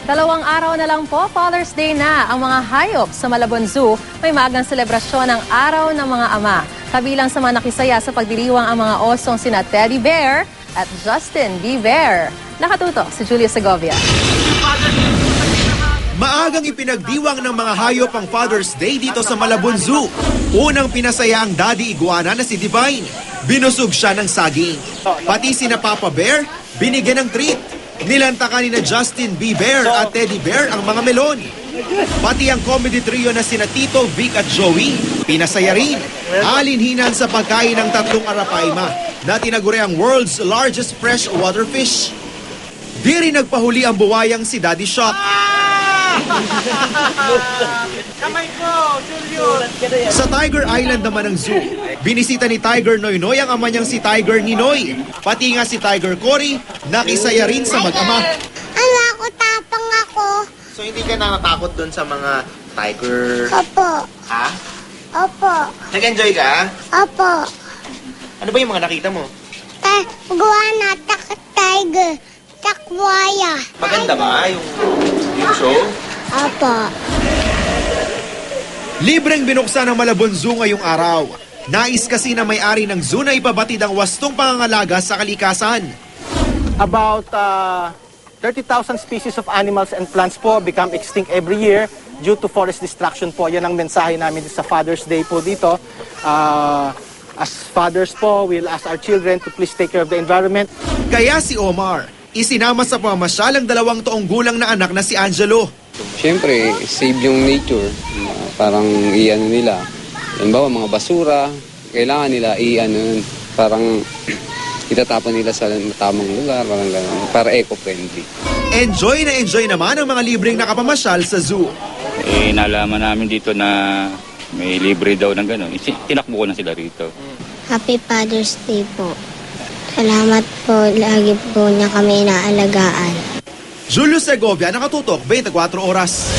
2 araw na lang po, Father's Day na ang mga hayop sa Malabon Zoo. May magang selebrasyon ng Araw ng mga Ama. Kabilang sa mga nakisaya sa pagdiriwang ang mga osong sina Teddy Bear at Justin Bieber. Nakatutok si Julia Segovia. Maagang ipinagdiwang ng mga hayop ang Father's Day dito sa Malabon Zoo. Unang pinasaya ang daddy iguana na si Divine. Binusog siya ng saging. Pati sina Papa Bear, binigyan ng treat. Nilantakan ni na Justin Bieber at Teddy Bear ang mga melon. Pati ang comedy trio na sina Tito, Vic at Joey, pinasaya rin. Alinhinan sa pagkain ng 3 arapaima na tinaguri ang world's largest freshwater fish. Di rin nagpahuli ang buwayang si Daddy Shock. Kamay ko, Julio! Sa Tiger Island naman ng zoo, binisita ni Tiger Noynoy ang ama niyang si Tiger Ninoy. Pati nga si Tiger Cory, nakisaya rin sa mag-ama. Ako, tapang ako. So hindi ka na natakot dun sa mga tiger? Opo. Ha? Opo. Nag-enjoy ka? Opo. Ano ba yung mga nakita mo? Guana, tiger, takwaya. Maganda ba yung show? Opo. Libreng binuksan ng Malabon Zoo ngayong araw. Nais kasi na may-ari ng zoo na ipabatid ang wastong pangangalaga sa kalikasan. About 30,000 species of animals and plants po become extinct every year due to forest destruction po. Yan ang mensahe namin sa Father's Day po dito. As fathers po, we'll ask our children to please take care of the environment. Kaya si Omar, isinama sa pamasyal ang 2 taong gulang na anak na si Angelo. Siyempre, save yung nature. Parang iano nila. Halimbawa, mga basura, kailangan nila parang itatapon nila sa tamang lugar, parang gano'n, para eco-friendly. Enjoy na enjoy naman ang mga libreng nakapamasyal sa zoo. Nalaman namin dito na may libre daw ng gano'n. Tinakbo ko na sila rito. Happy Father's Day po. Salamat po. Lagi po niya kami inaalagaan. Julio Segovia, nakatutok, 24 oras.